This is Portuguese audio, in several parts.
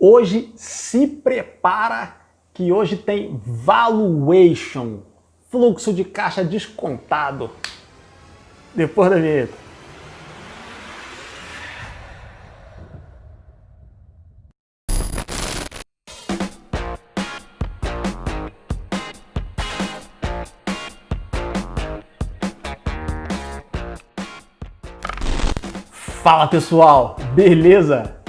Hoje se prepara que hoje tem valuation, fluxo de caixa descontado. Depois da vinheta. Fala pessoal, beleza?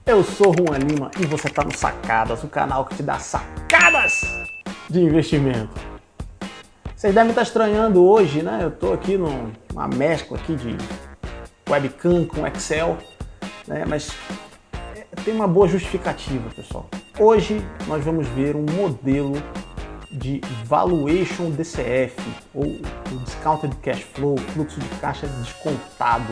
Eu sou Juan Lima e você está no Sacadas, o canal que te dá sacadas de investimento. Vocês devem estar estranhando hoje, né? Eu estou aqui numa mescla aqui de webcam com Excel, né? Mas tem uma boa justificativa, pessoal. Hoje nós vamos ver um modelo de Valuation DCF, ou o Discounted Cash Flow, fluxo de caixa descontado.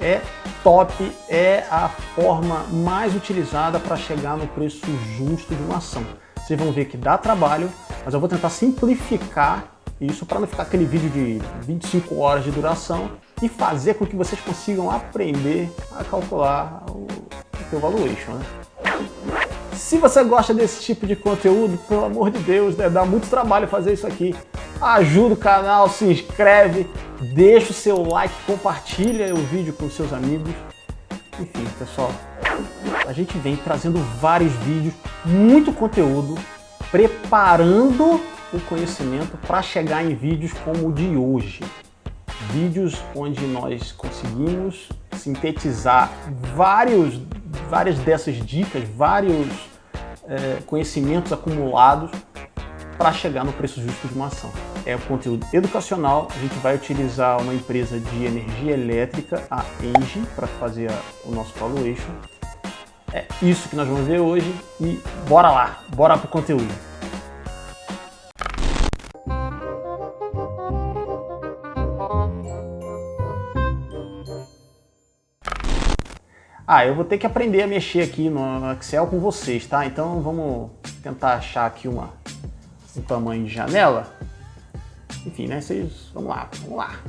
É top, é a forma mais utilizada para chegar no preço justo de uma ação. Vocês vão ver que dá trabalho, mas eu vou tentar simplificar isso para não ficar aquele vídeo de 25 horas de duração e fazer com que vocês consigam aprender a calcular o teu valuation, né? Se você gosta desse tipo de conteúdo, pelo amor de Deus, dá muito trabalho fazer isso aqui. Ajuda o canal, se inscreve, deixa o seu like, compartilha o vídeo com seus amigos. Enfim, pessoal, a gente vem trazendo vários vídeos, muito conteúdo, preparando o conhecimento para chegar em vídeos como o de hoje. Vídeos onde nós conseguimos sintetizar várias dessas dicas, vários conhecimentos acumulados para chegar no preço justo de uma ação. É um conteúdo educacional, a gente vai utilizar uma empresa de energia elétrica, a ENGIE, para fazer o nosso valuation. É isso que nós vamos ver hoje e bora lá, bora pro conteúdo. Eu vou ter que aprender a mexer aqui no Excel com vocês, tá? Então vamos tentar achar aqui um tamanho de janela. Enfim, né? Vamos lá.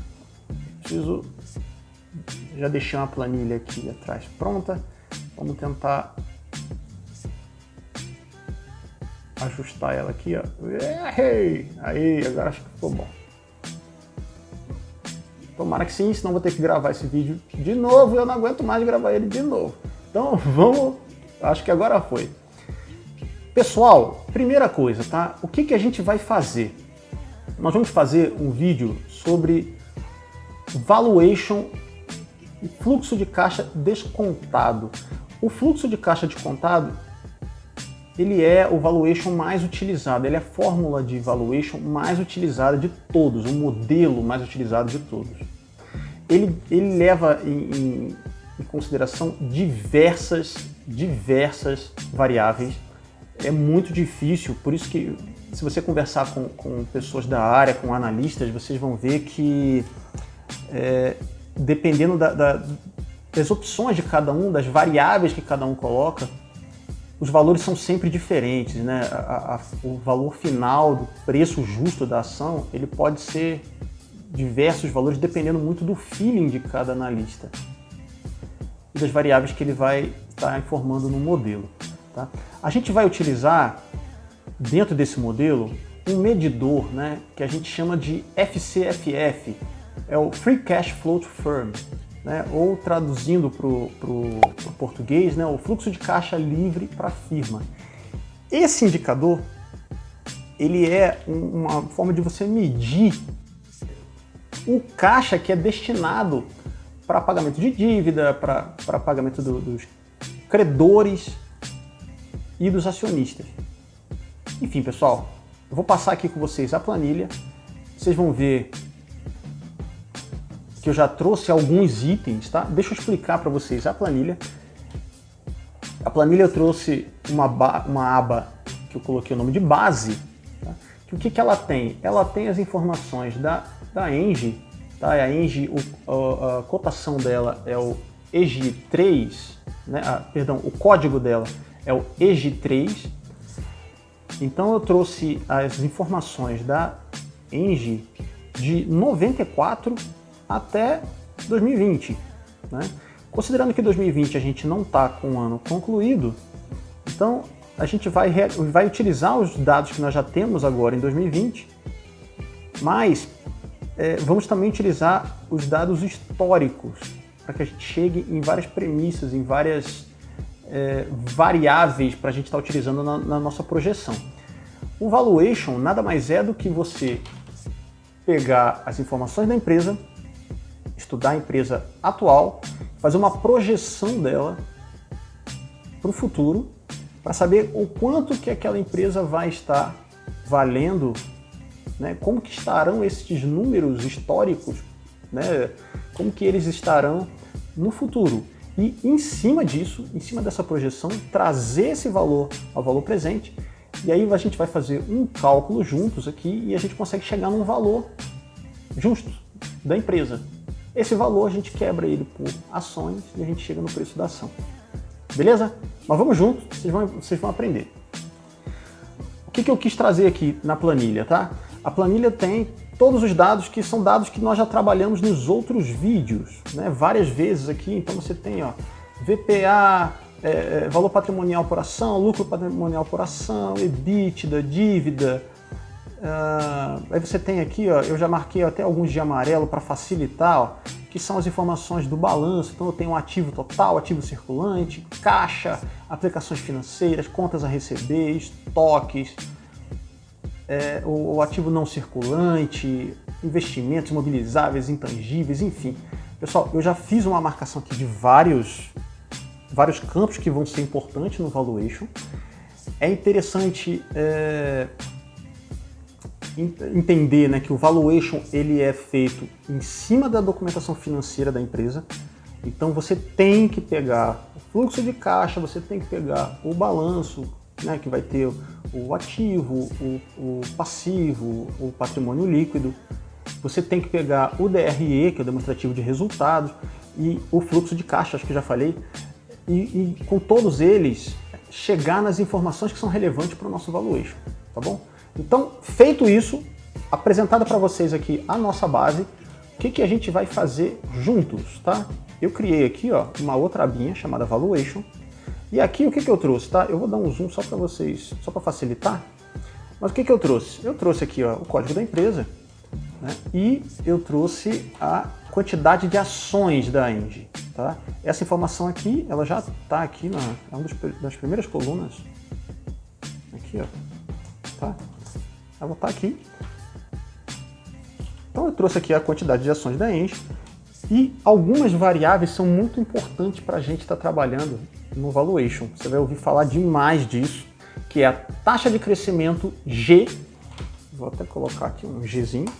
Já deixei uma planilha aqui atrás pronta. Vamos tentar ajustar ela aqui, ó. Aí, agora acho que ficou bom. Tomara que sim, senão vou ter que gravar esse vídeo de novo e eu não aguento mais gravar ele de novo. Então vamos, acho que agora foi. Pessoal, primeira coisa, tá? O que a gente vai fazer? Nós vamos fazer um vídeo sobre valuation e fluxo de caixa descontado. O fluxo de caixa descontado, ele é o valuation mais utilizado, ele é a fórmula de valuation mais utilizada de todos, o modelo mais utilizado de todos. Ele leva em consideração diversas variáveis. É muito difícil, por isso que se você conversar com pessoas da área, com analistas, vocês vão ver que dependendo das opções de cada um, das variáveis que cada um coloca, os valores são sempre diferentes, né? O valor final do preço justo da ação, ele pode ser diversos valores dependendo muito do feeling de cada analista e das variáveis que ele vai estar informando no modelo. Tá? A gente vai utilizar, dentro desse modelo, um medidor, né, que a gente chama de FCFF, é o Free Cash Flow to Firm, né, ou traduzindo para o português, né, o fluxo de caixa livre para a firma. Esse indicador, ele é uma forma de você medir o caixa que é destinado para pagamento de dívida, para pagamento dos credores e dos acionistas. Enfim, pessoal, eu vou passar aqui com vocês a planilha. Vocês vão ver que eu já trouxe alguns itens, tá? Deixa eu explicar para vocês a planilha. A planilha eu trouxe uma aba que eu coloquei o nome de base. Tá? O que ela tem? Ela tem as informações da ENGIE, tá? A ENGIE, a cotação dela é o EG3, né? O código dela é o EG3. Então eu trouxe as informações da ENGIE de 94 até 2020, né? Considerando que 2020 a gente não está com o ano concluído, então a gente vai utilizar os dados que nós já temos agora em 2020, mas vamos também utilizar os dados históricos para que a gente chegue em várias premissas, em várias variáveis para a gente estar utilizando na nossa projeção. O valuation nada mais é do que você pegar as informações da empresa, estudar a empresa atual, fazer uma projeção dela para o futuro, para saber o quanto que aquela empresa vai estar valendo, né? Como que estarão esses números históricos, né? Como que eles estarão no futuro. E em cima disso, em cima dessa projeção, trazer esse valor ao valor presente, e aí a gente vai fazer um cálculo juntos aqui e a gente consegue chegar num valor justo da empresa. Esse valor a gente quebra ele por ações e a gente chega no preço da ação. Beleza? Mas vamos juntos, vocês vão aprender. O que eu quis trazer aqui na planilha, tá? A planilha tem todos os dados que são dados que nós já trabalhamos nos outros vídeos, né? Várias vezes aqui. Então você tem, ó, VPA, valor patrimonial por ação, lucro patrimonial por ação, EBITDA, dívida. Aí você tem aqui, ó, eu já marquei até alguns de amarelo para facilitar, ó, que são as informações do balanço. Então eu tenho um ativo total, ativo circulante, caixa, aplicações financeiras, contas a receber, estoques, o ativo não circulante, investimentos imobilizáveis, intangíveis, enfim. Pessoal, eu já fiz uma marcação aqui de vários campos que vão ser importantes no valuation. É interessante entender, né, que o valuation ele é feito em cima da documentação financeira da empresa. Então você tem que pegar o fluxo de caixa, você tem que pegar o balanço, né, que vai ter o ativo, o passivo, o patrimônio líquido. Você tem que pegar o DRE, que é o demonstrativo de resultados, e o fluxo de caixa, acho que eu já falei, e com todos eles chegar nas informações que são relevantes para o nosso valuation, tá bom? Então, feito isso, apresentada para vocês aqui a nossa base, o que a gente vai fazer juntos, tá? Eu criei aqui, ó, uma outra abinha chamada Valuation, e aqui o que eu trouxe, tá? Eu vou dar um zoom só para vocês, só para facilitar, mas o que eu trouxe? Eu trouxe aqui, ó, o código da empresa, né? E eu trouxe a quantidade de ações da Engie, tá? Essa informação aqui, ela já está aqui é uma das primeiras colunas, aqui, ó, tá? Ela está aqui. Então eu trouxe aqui a quantidade de ações da Engie e algumas variáveis são muito importantes para a gente estar trabalhando no valuation. Você vai ouvir falar demais disso, que é a taxa de crescimento G, vou até colocar aqui um Gzinho,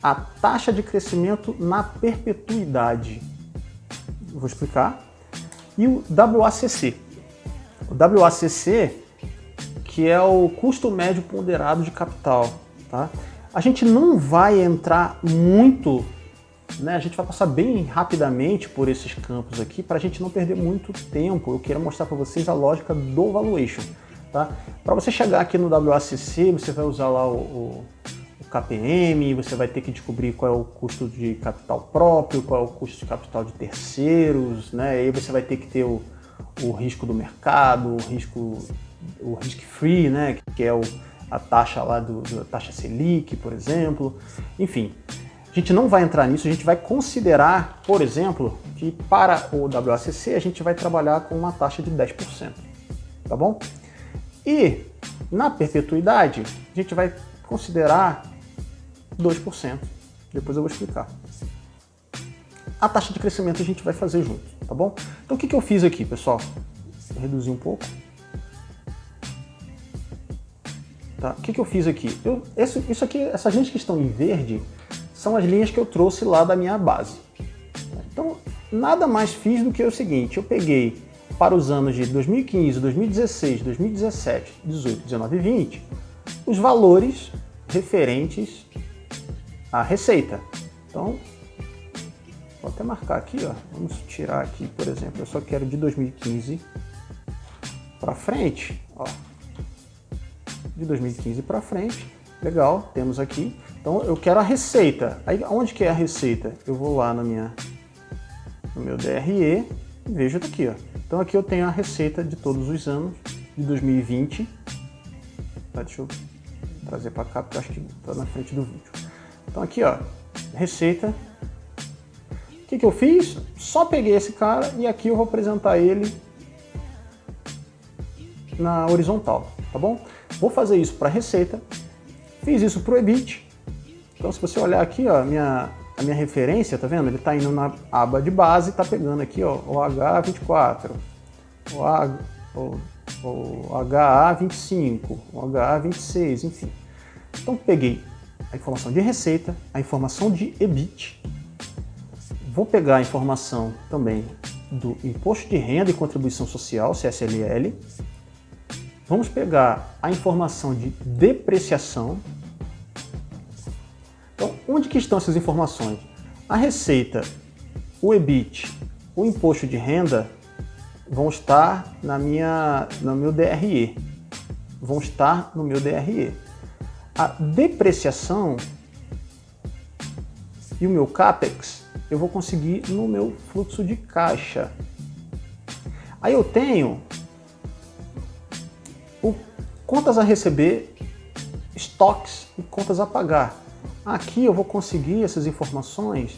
a taxa de crescimento na perpetuidade. Vou explicar. E o WACC. O WACC, que é o custo médio ponderado de capital, tá? A gente não vai entrar muito, né? A gente vai passar bem rapidamente por esses campos aqui para a gente não perder muito tempo. Eu quero mostrar para vocês a lógica do valuation, tá? Para você chegar aqui no WACC, você vai usar lá o KPM, você vai ter que descobrir qual é o custo de capital próprio, qual é o custo de capital de terceiros, né? Aí você vai ter que ter o risco do mercado, o risk-free, né, que é a taxa lá da taxa Selic, por exemplo. Enfim, a gente não vai entrar nisso, a gente vai considerar, por exemplo, que para o WACC a gente vai trabalhar com uma taxa de 10%, tá bom? E na perpetuidade a gente vai considerar 2%, depois eu vou explicar. A taxa de crescimento a gente vai fazer junto, tá bom? Então o que eu fiz aqui, pessoal? Vou reduzir um pouco. Tá? O que eu fiz aqui? Isso aqui, essas linhas que estão em verde, são as linhas que eu trouxe lá da minha base. Então, nada mais fiz do que o seguinte, eu peguei para os anos de 2015, 2016, 2017, 18, 19 e 20, os valores referentes à receita. Então, vou até marcar aqui, ó. Vamos tirar aqui, por exemplo, eu só quero de 2015 para frente, ó. De 2015 para frente, legal, temos aqui. Então eu quero a receita. Aí onde que é a receita? Eu vou lá na minha no meu DRE e vejo daqui, ó. Então aqui eu tenho a receita de todos os anos de 2020. Tá, deixa eu trazer para cá porque eu acho que está na frente do vídeo. Então aqui, ó, receita. O que eu fiz? Só peguei esse cara e aqui eu vou apresentar ele na horizontal, tá bom? Vou fazer isso para receita. Fiz isso para o EBIT. Então se você olhar aqui, ó, a minha referência, tá vendo? Ele está indo na aba de base, tá pegando aqui, ó, o H24, o HA25, o HA26, enfim. Então peguei a informação de receita, a informação de EBIT, vou pegar a informação também do Imposto de Renda e Contribuição Social, CSLL, vamos pegar a informação de depreciação. Então, onde que estão essas informações? A receita, o EBIT, o Imposto de Renda vão estar no meu DRE. Vão estar no meu DRE. A depreciação e o meu CAPEX eu vou conseguir no meu fluxo de caixa. Aí eu tenho contas a receber, estoques e contas a pagar. Aqui eu vou conseguir essas informações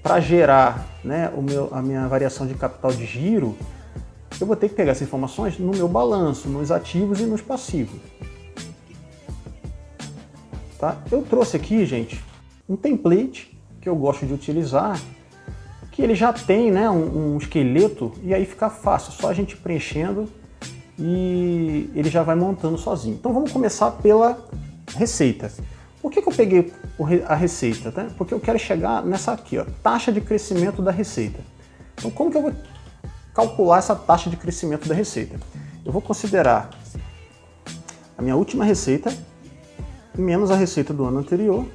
para gerar, né, a minha variação de capital de giro. Eu vou ter que pegar essas informações no meu balanço, nos ativos e nos passivos. Tá? Eu trouxe aqui, gente, um template que eu gosto de utilizar, que ele já tem, né, um esqueleto e aí fica fácil, só a gente preenchendo e ele já vai montando sozinho. Então vamos começar pela receita. Por que eu peguei a receita? Tá? Porque eu quero chegar nessa aqui, ó, taxa de crescimento da receita. Então como que eu vou calcular essa taxa de crescimento da receita? Eu vou considerar a minha última receita menos a receita do ano anterior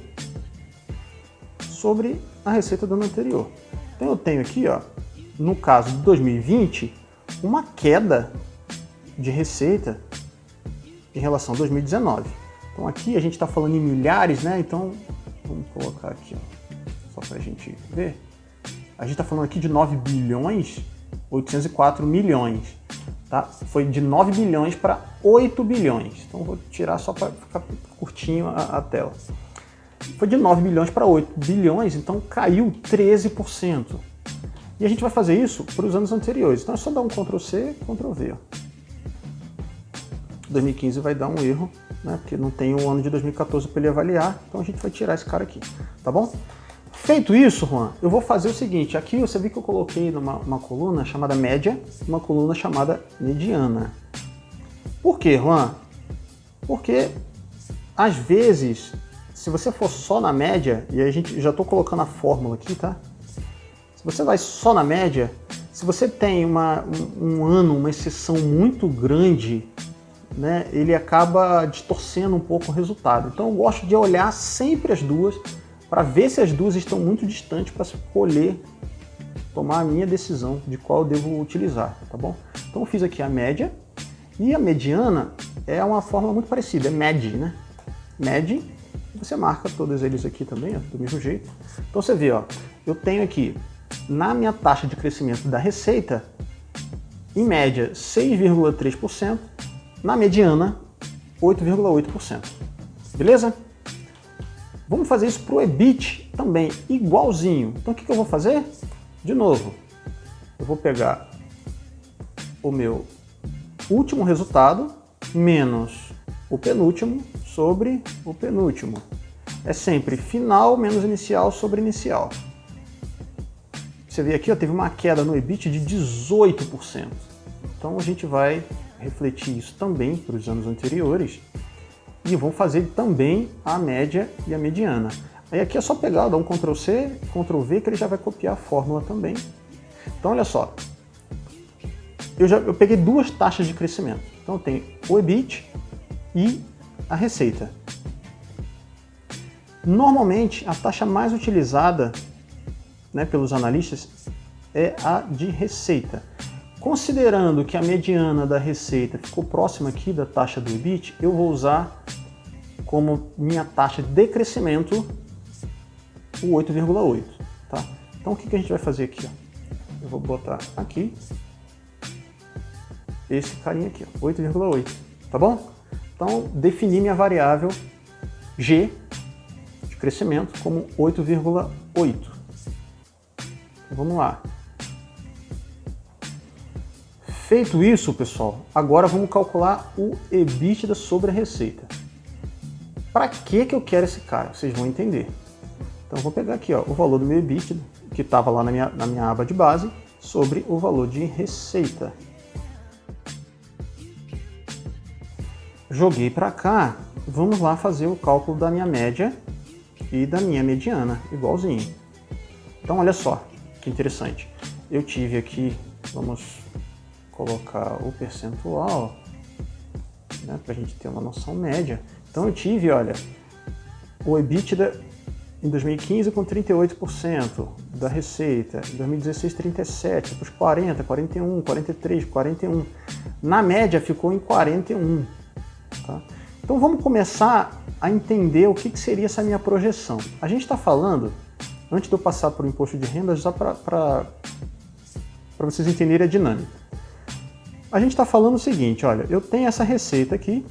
sobre a receita do ano anterior. Então eu tenho aqui, ó, no caso de 2020, uma queda de receita em relação a 2019. Então aqui a gente está falando em milhares, né? Então vamos colocar aqui, ó, só para a gente ver. A gente está falando aqui de 9 bilhões 804 milhões. Tá? Foi de 9 bilhões para 8 bilhões. Então vou tirar só para ficar curtinho a tela. Foi de 9 bilhões para 8 bilhões, então caiu 13%. E a gente vai fazer isso para os anos anteriores. Então é só dar um Ctrl C, Ctrl V. Ó. 2015 vai dar um erro, né? Porque não tem o ano de 2014 para ele avaliar. Então a gente vai tirar esse cara aqui, tá bom? Feito isso, Juan, eu vou fazer o seguinte. Aqui você viu que eu coloquei uma coluna chamada média, uma coluna chamada mediana. Por quê, Juan? Porque, às vezes, se você for só na média, e a gente já estou colocando a fórmula aqui, tá? Se você vai só na média, se você tem um ano, uma exceção muito grande, né, ele acaba distorcendo um pouco o resultado. Então eu gosto de olhar sempre as duas, para ver se as duas estão muito distantes para escolher, tomar a minha decisão de qual eu devo utilizar, tá bom? Então eu fiz aqui a média, e a mediana é uma fórmula muito parecida, é MED, né? MED, você marca todos eles aqui também, ó, do mesmo jeito. Então você vê, ó, eu tenho aqui, na minha taxa de crescimento da receita, em média 6,3%, na mediana 8,8%. Beleza? Vamos fazer isso para o EBIT também, igualzinho. Então o que eu vou fazer? De novo, eu vou pegar o meu último resultado menos o penúltimo sobre o penúltimo. É sempre final menos inicial sobre inicial. Você vê aqui, ó, teve uma queda no EBIT de 18%. Então a gente vai refletir isso também para os anos anteriores. E vão fazer também a média e a mediana. Aí aqui é só pegar, dar um Ctrl C, Ctrl V, que ele já vai copiar a fórmula também. Então olha só, eu peguei duas taxas de crescimento. Então eu tenho o EBIT e a receita. Normalmente a taxa mais utilizada, né, pelos analistas é a de receita. Considerando que a mediana da receita ficou próxima aqui da taxa do EBIT, eu vou usar como minha taxa de crescimento o 8,8. Tá? Então o que a gente vai fazer aqui? Ó? eu vou botar aqui esse carinha aqui, 8,8, tá bom? Então, defini minha variável G de crescimento como 8,8. Vamos lá. Feito isso, pessoal, agora vamos calcular o EBITDA sobre a receita. Para que eu quero esse cara? Vocês vão entender. Então, eu vou pegar aqui ó, o valor do meu EBITDA, que estava lá na minha aba de base, sobre o valor de receita. Joguei para cá, vamos lá fazer o cálculo da minha média e da minha mediana, igualzinho. Então, olha só, que interessante. Eu tive aqui, vamos colocar o percentual, né, para a gente ter uma noção média. Então, eu tive, olha, o EBITDA em 2015 com 38% da receita, em 2016 37%, depois 40%, 41%, 43%, 41%. Na média ficou em 41%. Tá? Então vamos começar a entender o que seria essa minha projeção. A gente está falando, antes de eu passar para o imposto de renda, só para vocês entenderem a dinâmica. A gente está falando o seguinte, olha, eu tenho essa receita aqui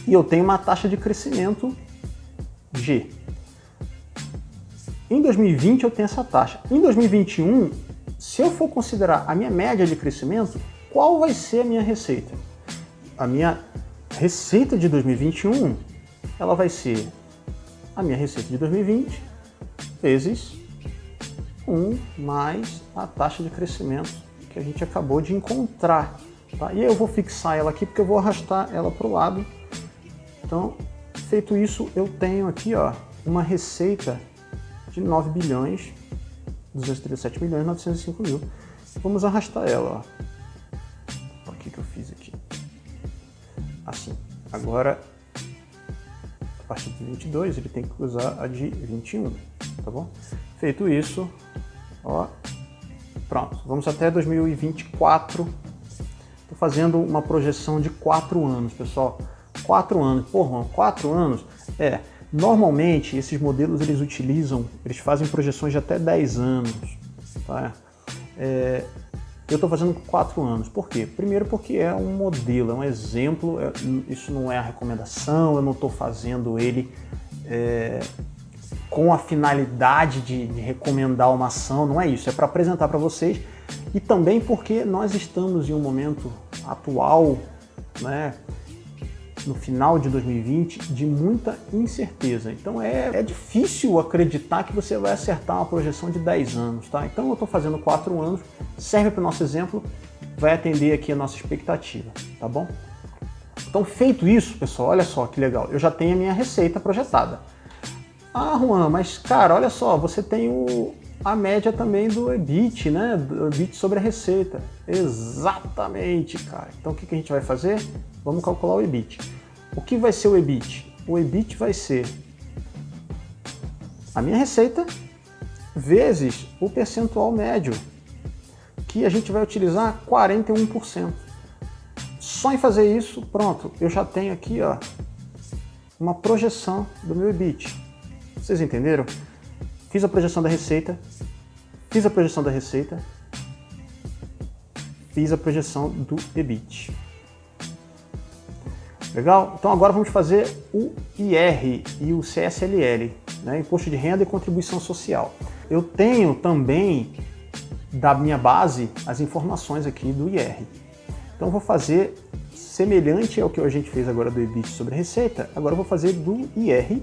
e eu tenho uma taxa de crescimento G. Em 2020 eu tenho essa taxa. Em 2021, se eu for considerar a minha média de crescimento, qual vai ser a minha receita? A minha receita de 2021, ela vai ser a minha receita de 2020 vezes 1 mais a taxa de crescimento que a gente acabou de encontrar. Tá? E aí eu vou fixar ela aqui porque eu vou arrastar ela para o lado. Então, feito isso, eu tenho aqui ó, uma receita de 9 bilhões, 237 milhões, 905 mil. Vamos arrastar ela. Ó. O que eu fiz aqui? Assim. Agora, a partir de 22, ele tem que usar a de 21, tá bom? Feito isso, ó, pronto. Vamos até 2024. Estou fazendo uma projeção de 4 anos, pessoal. 4 anos. Porra, 4 anos? Normalmente, esses modelos, eles fazem projeções de até 10 anos, tá? Eu estou fazendo 4 anos. Por quê? Primeiro porque é um modelo, é um exemplo, isso não é a recomendação, eu não estou fazendo ele com a finalidade de recomendar uma ação, não é isso, é para apresentar para vocês. E também porque nós estamos em um momento atual, né, no final de 2020, de muita incerteza. Então é difícil acreditar que você vai acertar uma projeção de 10 anos, tá? Então eu estou fazendo 4 anos, serve para o nosso exemplo, vai atender aqui a nossa expectativa, tá bom? Então feito isso, pessoal, olha só que legal, eu já tenho a minha receita projetada. Ah, Juan, mas cara, olha só, você tem a média também do EBIT, né? Do EBIT sobre a receita. Exatamente, cara. Então o que a gente vai fazer? Vamos calcular o EBIT. O que vai ser o EBIT? O EBIT vai ser a minha receita vezes o percentual médio, que a gente vai utilizar 41%. Só em fazer isso, pronto, eu já tenho aqui ó, uma projeção do meu EBIT. Vocês entenderam? Fiz a projeção da receita, fiz a projeção da receita, fiz a projeção do EBIT. Legal? Então agora vamos fazer o IR e o CSLL, né? Imposto de Renda e Contribuição Social. Eu tenho também da minha base as informações aqui do IR. Então eu vou fazer semelhante ao que a gente fez agora do EBIT sobre a receita, agora eu vou fazer do IR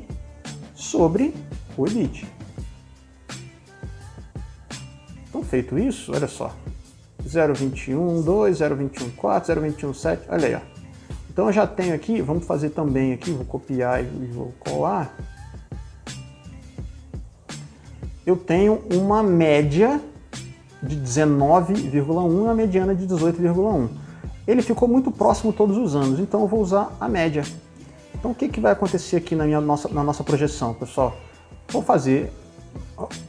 sobre o EBIT. Então feito isso, olha só, 0,21,2, 0,21,4, 0,21,7, olha aí, ó. Então eu já tenho aqui, vamos fazer também aqui, vou copiar e vou colar. Eu tenho uma média de 19,1 e a mediana de 18,1. Ele ficou muito próximo todos os anos, então eu vou usar a média. Então o que vai acontecer aqui na nossa projeção, pessoal? Vou fazer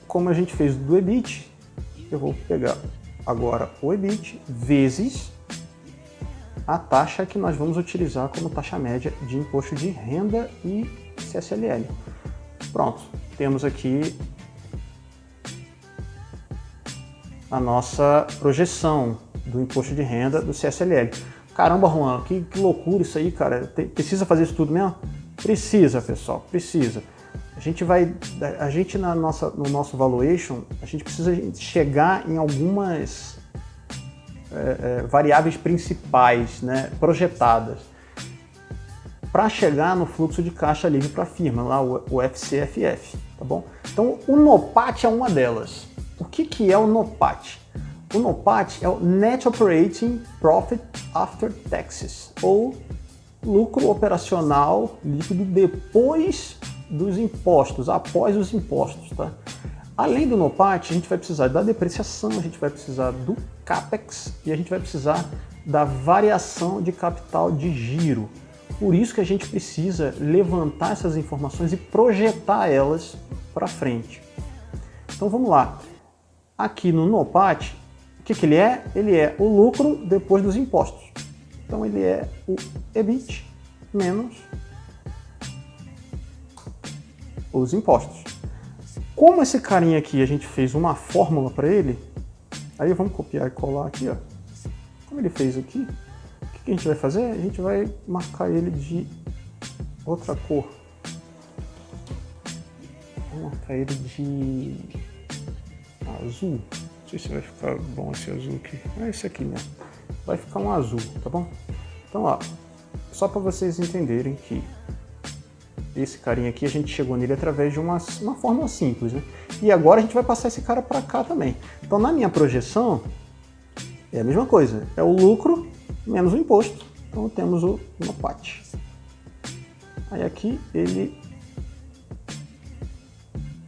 como a gente fez do EBIT, eu vou pegar agora o EBIT vezes a taxa que nós vamos utilizar como taxa média de imposto de renda e CSLL. Pronto, temos aqui a nossa projeção do imposto de renda do CSLL. Caramba, Juan, que loucura isso aí, cara. Precisa fazer isso tudo mesmo? Precisa, pessoal, precisa. A gente no nosso valuation, a gente precisa chegar em algumas variáveis principais, né, projetadas, para chegar no fluxo de caixa livre para a firma, lá o FCFF, tá bom? Então o NOPAT é uma delas. O que é o NOPAT? O NOPAT é o Net Operating Profit After Taxes, ou lucro operacional líquido depois dos impostos, após os impostos, tá? Além do NOPAT, a gente vai precisar da depreciação, a gente vai precisar do CAPEX e a gente vai precisar da variação de capital de giro. Por isso que a gente precisa levantar essas informações e projetar elas para frente. Então vamos lá. Aqui no NOPAT, o que ele é? Ele é o lucro depois dos impostos. Então ele é o EBIT menos os impostos. Como esse carinha aqui, a gente fez uma fórmula para ele, aí vamos copiar e colar aqui, ó. Como ele fez aqui, o que a gente vai fazer? A gente vai marcar ele de outra cor. Vou marcar ele de azul. Não sei se vai ficar bom esse azul aqui. É esse aqui mesmo. Vai ficar um azul, tá bom? Então, ó, só para vocês entenderem que esse carinha aqui, a gente chegou nele através de uma fórmula simples, né? E agora a gente vai passar esse cara para cá também. Então, na minha projeção, é a mesma coisa. É o lucro menos o imposto. Então, temos o NOPAT. Aí aqui, ele...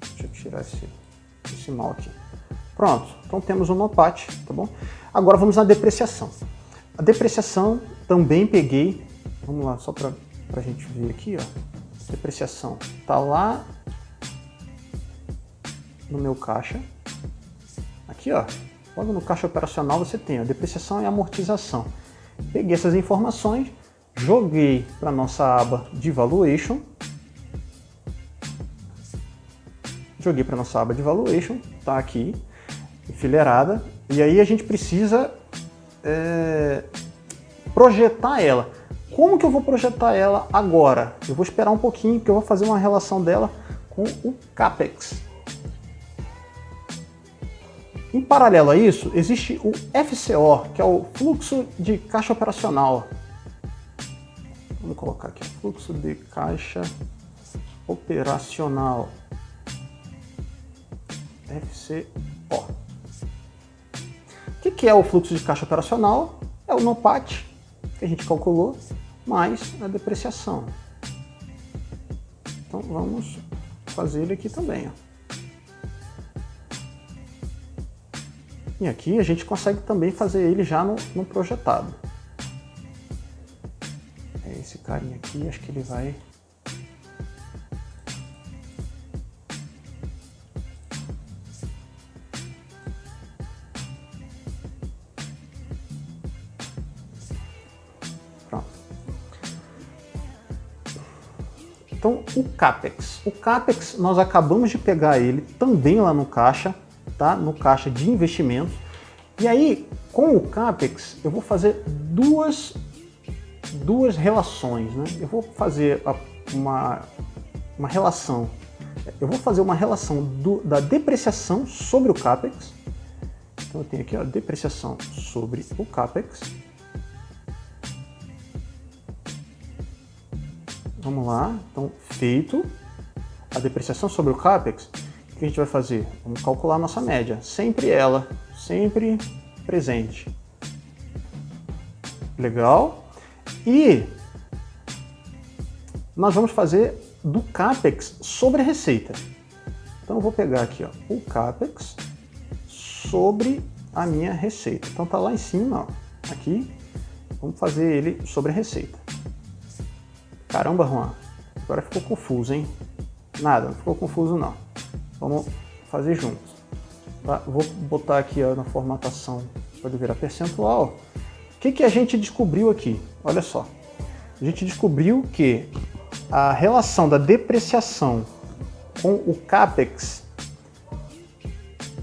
Deixa eu tirar esse mal aqui. Pronto. Então, temos o NOPAT, tá bom? Agora, vamos na depreciação. A depreciação, também peguei... Vamos lá, só para a gente ver aqui, ó. Depreciação tá lá no meu caixa. Aqui, ó, logo no caixa operacional você tem a depreciação e amortização. Peguei essas informações, joguei para nossa aba de valuation. Tá aqui, enfileirada. E aí a gente precisa projetar ela. Como que eu vou projetar ela agora? Eu vou esperar um pouquinho, porque eu vou fazer uma relação dela com o CAPEX. Em paralelo a isso, existe o FCO, que é o fluxo de caixa operacional. Vamos colocar aqui, fluxo de caixa operacional. FCO. O que é o fluxo de caixa operacional? É o NOPAT, que a gente calculou, mais a depreciação. Então vamos fazer ele aqui também, ó. E aqui a gente consegue também fazer ele já no projetado. É esse carinha aqui, acho que ele vai... Então, o CAPEX nós acabamos de pegar ele também lá no caixa, tá? No caixa de investimentos. E aí, com o CAPEX, eu vou fazer duas relações, né? Eu vou fazer uma relação. Eu vou fazer uma relação da depreciação sobre o CAPEX. Então, eu tenho aqui a depreciação sobre o CAPEX. Vamos lá, então feito a depreciação sobre o CAPEX, o que a gente vai fazer? Vamos calcular a nossa média, sempre presente. Legal? E nós vamos fazer do CAPEX sobre a receita. Então eu vou pegar aqui, ó, o CAPEX sobre a minha receita. Então tá lá em cima, ó, aqui, vamos fazer ele sobre a receita. Caramba, Juan, agora ficou confuso, hein? Nada, não ficou confuso não. Vamos fazer juntos. Tá? Vou botar aqui, ó, na formatação, pode virar percentual. O que a gente descobriu aqui? Olha só. A gente descobriu que a relação da depreciação com o CAPEX,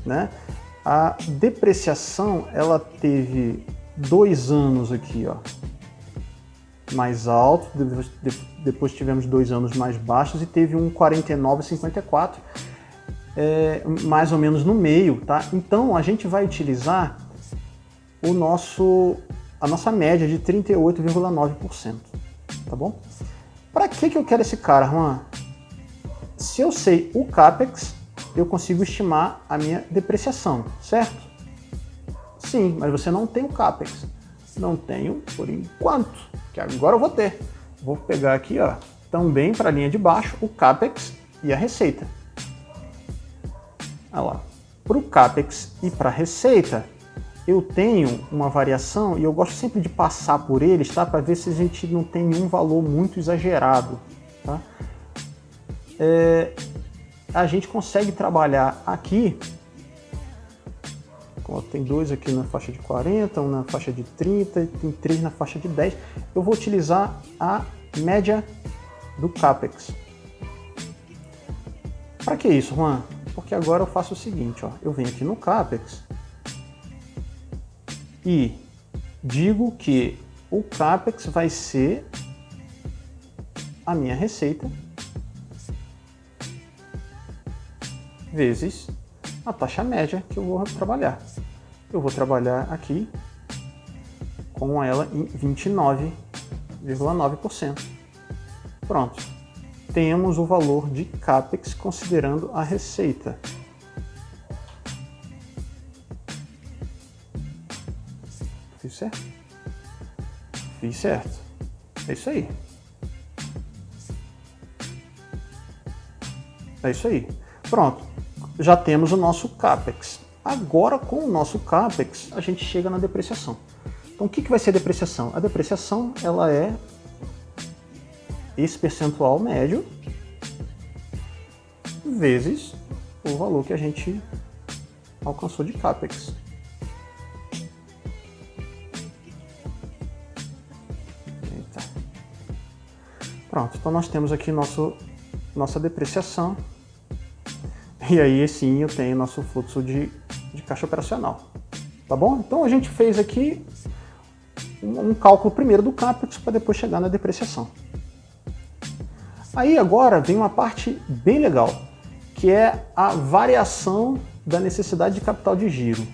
né, A depreciação, ela teve 2 anos aqui, ó, mais alto, depois tivemos 2 anos mais baixos e teve um 49,54, mais ou menos no meio, tá? Então a gente vai utilizar a nossa média de 38,9%, tá bom? Para que eu quero esse cara, Juan? Se eu sei o CAPEX, eu consigo estimar a minha depreciação, certo? Sim, mas você não tem o CAPEX. Não tenho por enquanto, que agora eu vou ter. Vou pegar aqui, ó, também para a linha de baixo, o CAPEX e a receita. Olha lá. Para o CAPEX e para a receita, eu tenho uma variação e eu gosto sempre de passar por eles, tá? Para ver se a gente não tem nenhum valor muito exagerado, tá? A gente consegue trabalhar aqui, tem 2 aqui na faixa de 40, um na faixa de 30 e tem 3 na faixa de 10. Eu vou utilizar a média do CAPEX. Para que isso, Juan? Porque agora eu faço o seguinte, ó, eu venho aqui no CAPEX e digo que o CAPEX vai ser a minha receita vezes a taxa média que eu vou trabalhar. Eu vou trabalhar aqui com ela em 29,9%. Pronto. Temos o valor de CAPEX considerando a receita. Fiz certo? Fiz certo. É isso aí. É isso aí. Pronto. Já temos o nosso CAPEX. Agora, com o nosso CAPEX, a gente chega na depreciação. Então, o que vai ser a depreciação? A depreciação, ela é esse percentual médio vezes o valor que a gente alcançou de CAPEX. Eita. Pronto, então nós temos aqui nossa depreciação. E aí sim eu tenho nosso fluxo de caixa operacional. Tá bom? Então a gente fez aqui um cálculo primeiro do CAPEX para depois chegar na depreciação. Aí agora vem uma parte bem legal, que é a variação da necessidade de capital de giro.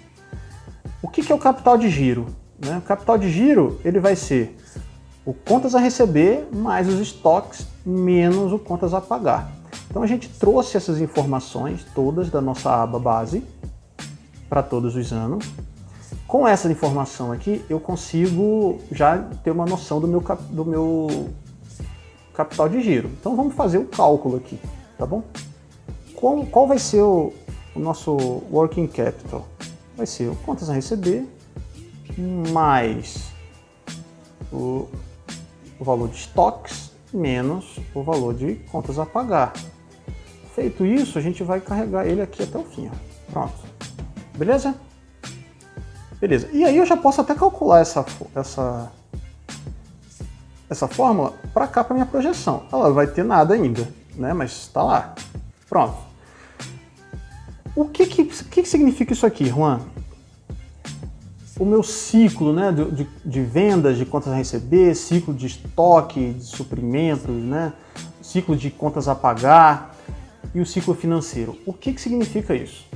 O que é o capital de giro? O capital de giro ele vai ser o contas a receber mais os estoques menos o contas a pagar. Então a gente trouxe essas informações todas da nossa aba base para todos os anos. Com essa informação aqui eu consigo já ter uma noção do meu capital de giro. Então vamos fazer o cálculo aqui, tá bom? Qual vai ser o nosso working capital? Vai ser o contas a receber mais o valor de estoques menos o valor de contas a pagar. Feito isso, a gente vai carregar ele aqui até o fim. Ó. Pronto. Beleza? Beleza. E aí eu já posso até calcular essa fórmula para cá, para minha projeção. Ela vai ter nada ainda, né? Mas está lá. Pronto. O que significa isso aqui, Juan? O meu ciclo, né, de vendas, de contas a receber, ciclo de estoque, de suprimentos, né, ciclo de contas a pagar e o ciclo financeiro. O que significa isso?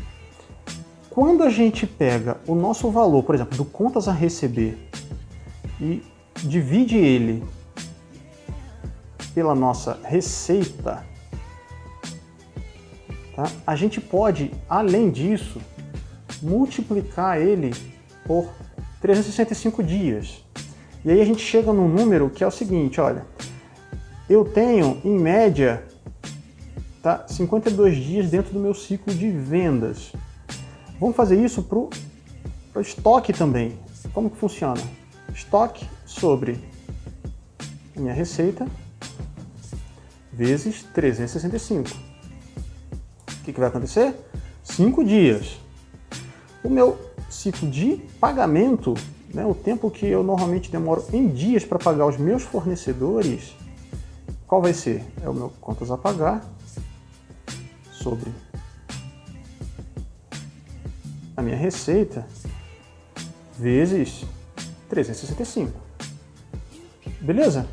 Quando a gente pega o nosso valor, por exemplo, do contas a receber e divide ele pela nossa receita, tá? A gente pode, além disso, multiplicar ele por 365 dias. E aí a gente chega num número que é o seguinte, olha, eu tenho, em média, 52 dias dentro do meu ciclo de vendas. Vamos fazer isso para o estoque também. Como que funciona? Estoque sobre minha receita vezes 365. O que vai acontecer? 5 dias. O meu ciclo de pagamento, né, o tempo que eu normalmente demoro em dias para pagar os meus fornecedores, qual vai ser? É o meu contas a pagar sobre a minha receita vezes 365. Beleza?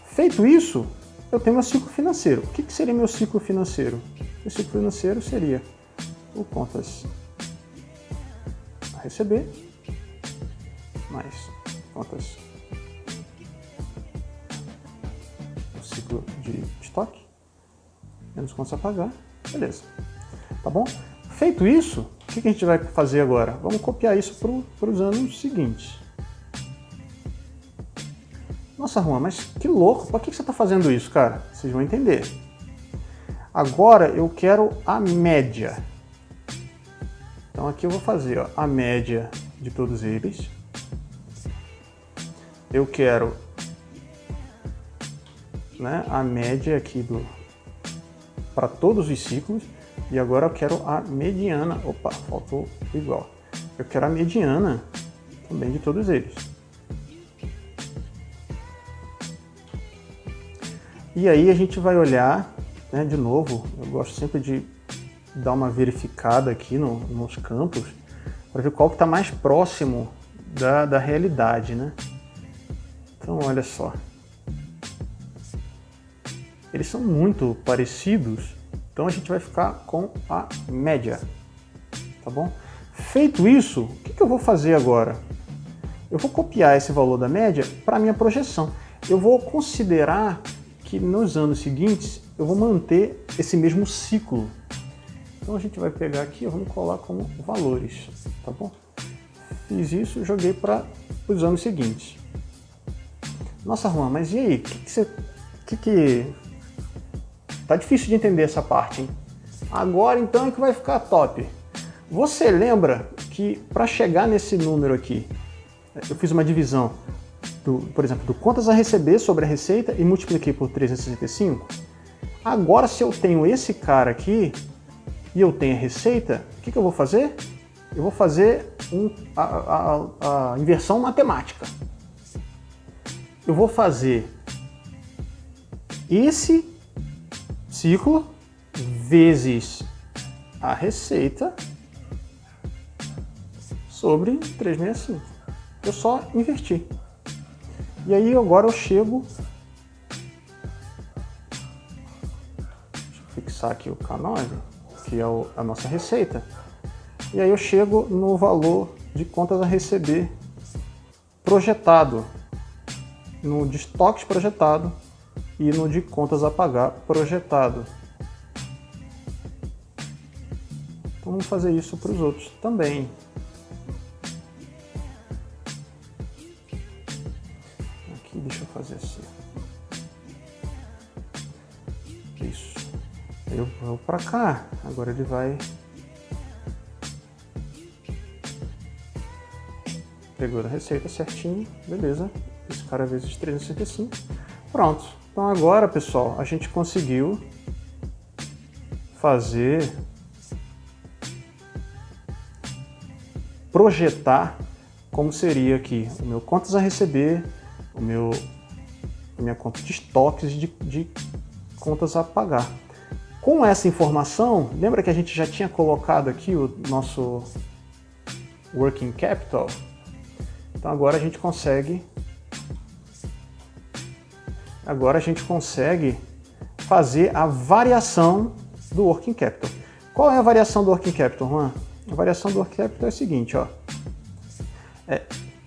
Feito isso, eu tenho meu ciclo financeiro. O que seria meu ciclo financeiro? Meu ciclo financeiro seria o contas a receber mais contas, o ciclo de estoque menos contas a pagar. Beleza. Tá bom? Feito isso, o que a gente vai fazer agora? Vamos copiar isso para os anos seguintes. Nossa, Juan, mas que louco! Por que você está fazendo isso, cara? Vocês vão entender. Agora eu quero a média. Então aqui eu vou fazer ó, a média de todos eles. Eu quero, né, a média aqui para todos os ciclos. E agora eu quero a mediana. Opa, faltou igual. Eu quero a mediana também de todos eles. E aí a gente vai olhar, né, de novo, eu gosto sempre de dar uma verificada aqui nos campos para ver qual que está mais próximo da realidade, né? Então olha só. Eles são muito parecidos. Então a gente vai ficar com a média, tá bom? Feito isso, o que eu vou fazer agora? Eu vou copiar esse valor da média para a minha projeção. Eu vou considerar que nos anos seguintes eu vou manter esse mesmo ciclo. Então a gente vai pegar aqui, vamos colar como valores, tá bom? Fiz isso, joguei para os anos seguintes. Nossa, Juan, mas e aí? Tá difícil de entender essa parte, hein? Agora então é que vai ficar top. Você lembra que para chegar nesse número aqui, eu fiz uma divisão, por exemplo, do contas a receber sobre a receita e multipliquei por 365? Agora, se eu tenho esse cara aqui e eu tenho a receita, o que eu vou fazer? Eu vou fazer a inversão matemática. Eu vou fazer esse ciclo vezes a receita sobre 365. Eu só inverti. E aí agora eu chego... Deixa eu fixar aqui o K9, que é a nossa receita. E aí eu chego no valor de contas a receber projetado, no de estoques projetado e no de contas a pagar projetado. Então vamos fazer isso para os outros também. Aqui deixa eu fazer assim. Isso. Eu vou para cá. Agora ele vai... Pegou a receita certinho, beleza. Esse cara vezes 365. Pronto. Então agora, pessoal, a gente conseguiu projetar como seria aqui o meu contas a receber, a minha conta de estoques de contas a pagar. Com essa informação, lembra que a gente já tinha colocado aqui o nosso working capital? Então agora a gente consegue fazer a variação do working capital. Qual é a variação do working capital, Juan? A variação do working capital é a seguinte, ó.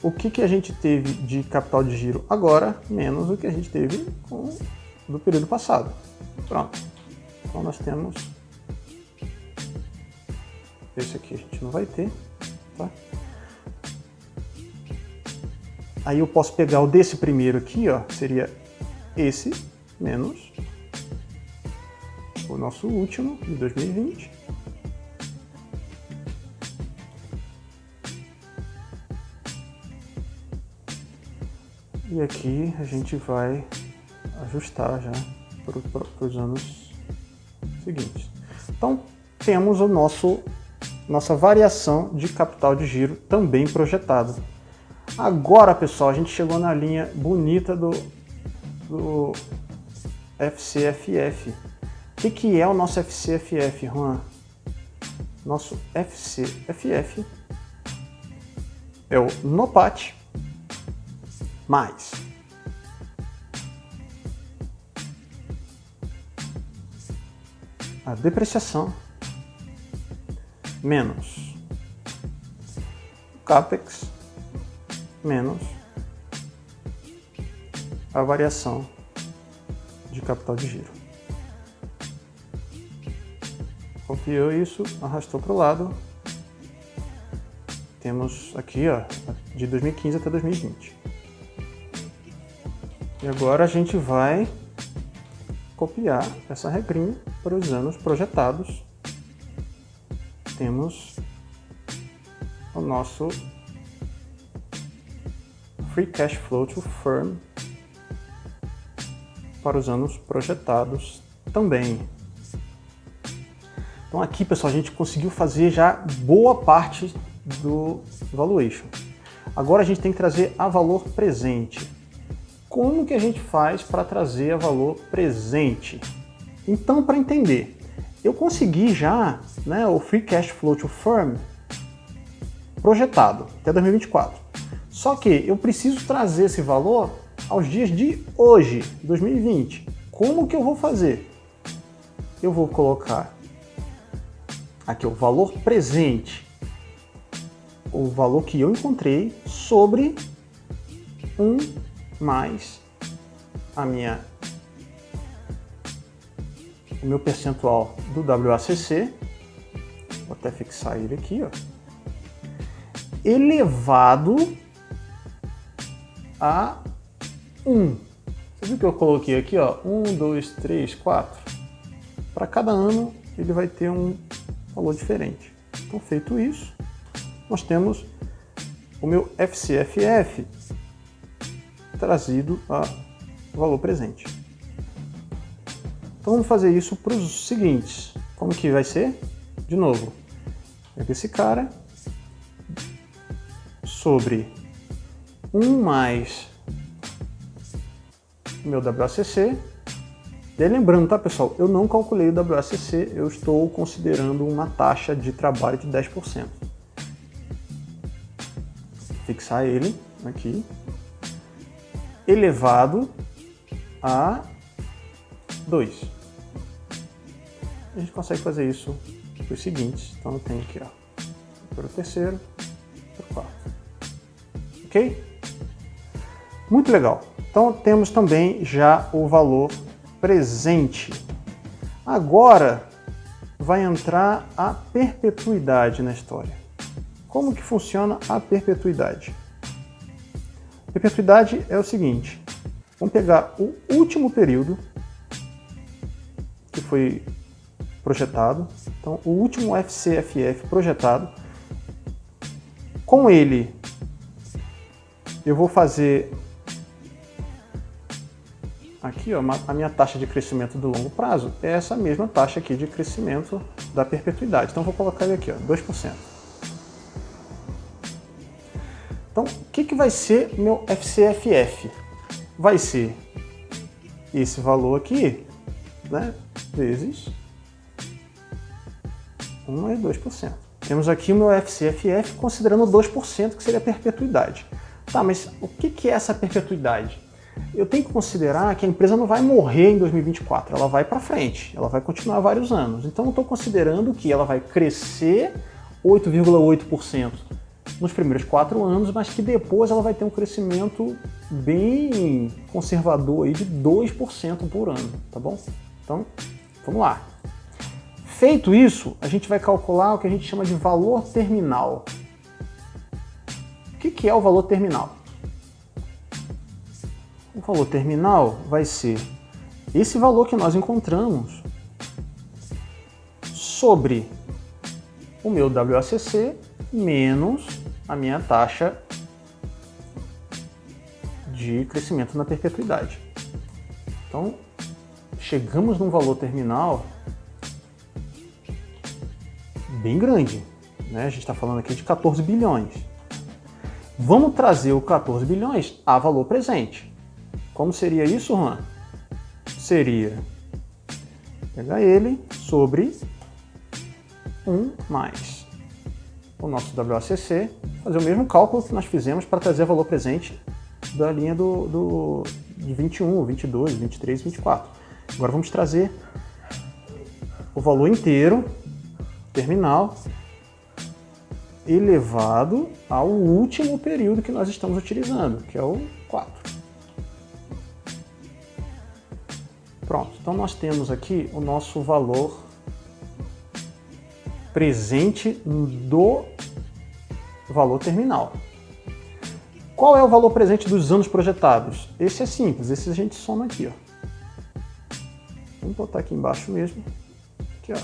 O que a gente teve de capital de giro agora, menos o que a gente teve do período passado. Pronto. Então nós temos... Esse aqui a gente não vai ter, tá? Aí eu posso pegar o desse primeiro aqui, ó, seria esse menos o nosso último de 2020. E aqui a gente vai ajustar já para os anos seguintes. Então temos nossa variação de capital de giro também projetado. Agora, pessoal, a gente chegou na linha bonita do FCFF. O que é o nosso FCFF, Juan? nosso FCFF é o NOPAT mais a depreciação menos o CAPEX menos a variação de capital de giro. Copiou isso, arrastou para o lado. Temos aqui, ó, de 2015 até 2020. E agora a gente vai copiar essa regrinha para os anos projetados. Temos o nosso Free Cash Flow to Firm para os anos projetados também. Então aqui, pessoal, a gente conseguiu fazer já boa parte do valuation. Agora a gente tem que trazer a valor presente. Como que a gente faz para trazer a valor presente? Então, para entender, eu consegui já, né, o Free Cash Flow to Firm projetado até 2024. Só que eu preciso trazer esse valor aos dias de hoje, 2020. Como que eu vou fazer? Eu vou colocar aqui o valor presente, o valor que eu encontrei sobre 1 mais o meu percentual do WACC, vou até fixar ele aqui, ó, elevado a 1. Você viu que eu coloquei aqui, ó, 1, 2, 3, 4? Para cada ano ele vai ter um valor diferente. Então, feito isso, nós temos o meu FCFF trazido a valor presente. Então vamos fazer isso para os seguintes. Como que vai ser? De novo, pega esse cara sobre 1 mais o meu WACC. E aí, lembrando, tá, pessoal? Eu não calculei o WACC, eu estou considerando uma taxa de trabalho de 10%. Fixar ele aqui. Elevado a 2. A gente consegue fazer isso para os seguintes. Então, eu tenho aqui, ó, para o terceiro, para o quarto. Ok? Muito legal. Então, temos também já o valor presente. Agora vai entrar a perpetuidade na história. Como que funciona a perpetuidade? Perpetuidade é o seguinte: vamos pegar o último período que foi projetado, então o último FCFF projetado, com ele eu vou fazer aqui, ó, a minha taxa de crescimento do longo prazo é essa mesma taxa aqui de crescimento da perpetuidade. Então vou colocar ele aqui, ó, 2%. Então, o que vai ser meu FCFF? Vai ser esse valor aqui, né, vezes 1 mais 2%. Temos aqui o meu FCFF considerando 2%, que seria a perpetuidade. Tá, mas o que é essa perpetuidade? Eu tenho que considerar que a empresa não vai morrer em 2024, ela vai para frente, ela vai continuar vários anos. Então, eu estou considerando que ela vai crescer 8,8% nos primeiros 4 anos, mas que depois ela vai ter um crescimento bem conservador aí de 2% por ano, tá bom? Então, vamos lá. Feito isso, a gente vai calcular o que a gente chama de valor terminal. O que é o valor terminal? O valor terminal vai ser esse valor que nós encontramos sobre o meu WACC menos a minha taxa de crescimento na perpetuidade. Então, chegamos num valor terminal bem grande, né? A gente está falando aqui de 14 bilhões. Vamos trazer o 14 bilhões a valor presente. Como seria isso, Juan? Seria pegar ele sobre 1 mais o nosso WACC, fazer o mesmo cálculo que nós fizemos para trazer o valor presente da linha de 21, 22, 23 e 24. Agora vamos trazer o valor inteiro, terminal, elevado ao último período que nós estamos utilizando, que é o 4. Pronto, então nós temos aqui o nosso valor presente do valor terminal. Qual é o valor presente dos anos projetados? Esse é simples, esse a gente soma aqui, ó. Vamos botar aqui embaixo mesmo. Aqui, ó.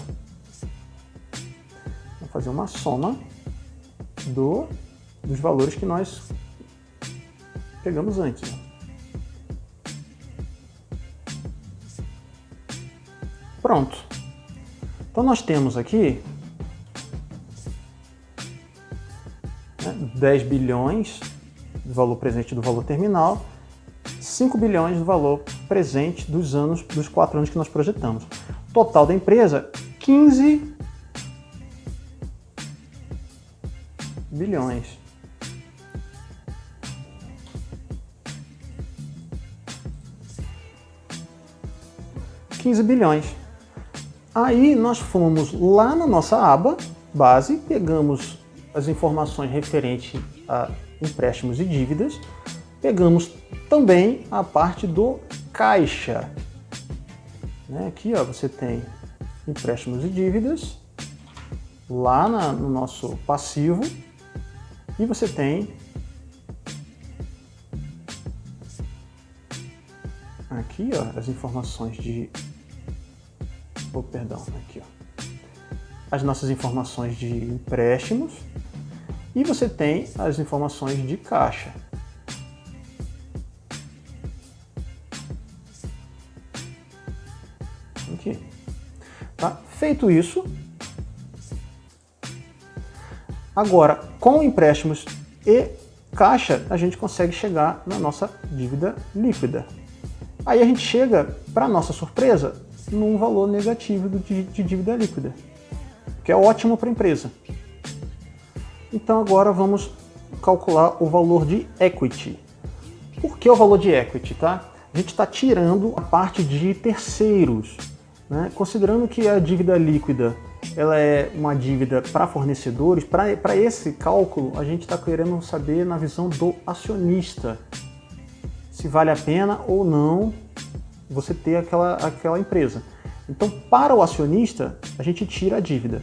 Vamos fazer uma soma dos valores que nós pegamos antes, ó. Pronto. Então nós temos aqui 10 bilhões do valor presente do valor terminal, 5 bilhões do valor presente dos 4 anos que nós projetamos. Total da empresa, 15 bilhões. Aí nós fomos lá na nossa aba base, pegamos as informações referentes a empréstimos e dívidas, pegamos também a parte do caixa. Aqui, ó, você tem empréstimos e dívidas, lá no nosso passivo, e você tem aqui, ó, as informações de... Oh, perdão, aqui, ó. As nossas informações de empréstimos, e você tem as informações de caixa. Aqui. Tá? Feito isso, agora com empréstimos e caixa, a gente consegue chegar na nossa dívida líquida. Aí a gente chega, para nossa surpresa, num valor negativo de dívida líquida, que é ótimo para a empresa. Então agora vamos calcular o valor de equity. Por que o valor de equity? Tá? A gente está tirando a parte de terceiros, né? Considerando que a dívida líquida ela é uma dívida para fornecedores, para esse cálculo a gente está querendo saber na visão do acionista se vale a pena ou não você ter aquela empresa. Então, para o acionista, a gente tira a dívida.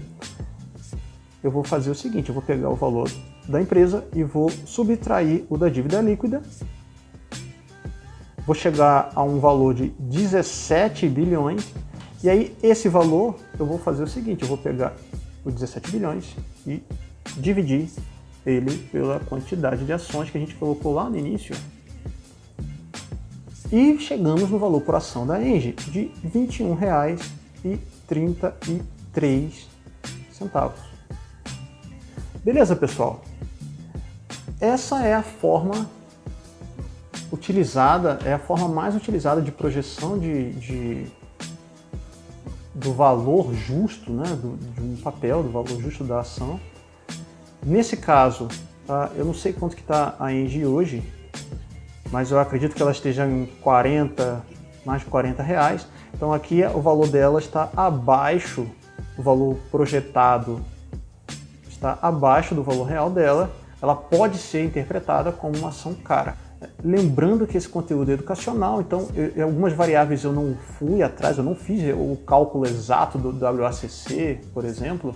Eu vou fazer o seguinte, eu vou pegar o valor da empresa e vou subtrair o da dívida líquida. Vou chegar a um valor de 17 bilhões. E aí, esse valor, eu vou fazer o seguinte, eu vou pegar os 17 bilhões e dividir ele pela quantidade de ações que a gente colocou lá no início. E chegamos no valor por ação da Engie de R$ 21,33. Beleza, pessoal? Essa é a forma utilizada, é a forma mais utilizada de projeção do valor justo, né, de um papel, do valor justo da ação. Nesse caso, eu não sei quanto que está a Engie hoje, mas eu acredito que ela esteja em mais de 40 reais. Então aqui o valor dela está abaixo, o valor projetado está abaixo do valor real dela. Ela pode ser interpretada como uma ação cara. Lembrando que esse conteúdo é educacional, então algumas variáveis eu não fui atrás, eu não fiz o cálculo exato do WACC, por exemplo,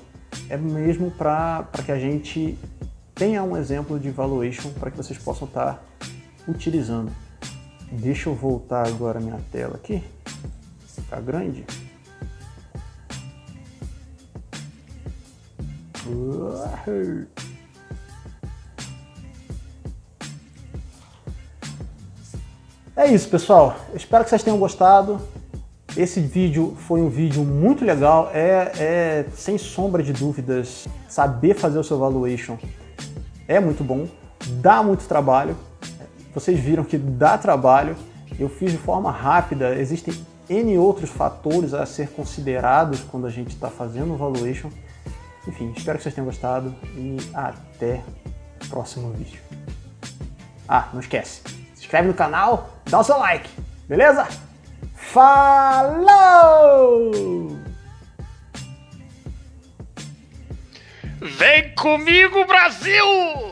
é mesmo para que a gente tenha um exemplo de valuation para que vocês possam estar utilizando. Deixa eu voltar agora a minha tela aqui, ficar grande. É isso, pessoal. Espero que vocês tenham gostado. Esse vídeo foi um vídeo muito legal. Sem sombra de dúvidas, saber fazer o seu valuation é muito bom. Dá muito trabalho. Vocês viram que dá trabalho. Eu fiz de forma rápida. Existem N outros fatores a ser considerados quando a gente está fazendo o valuation. Enfim, espero que vocês tenham gostado e até o próximo vídeo. Ah, não esquece, se inscreve no canal, dá o seu like, beleza? Falou! Vem comigo, Brasil!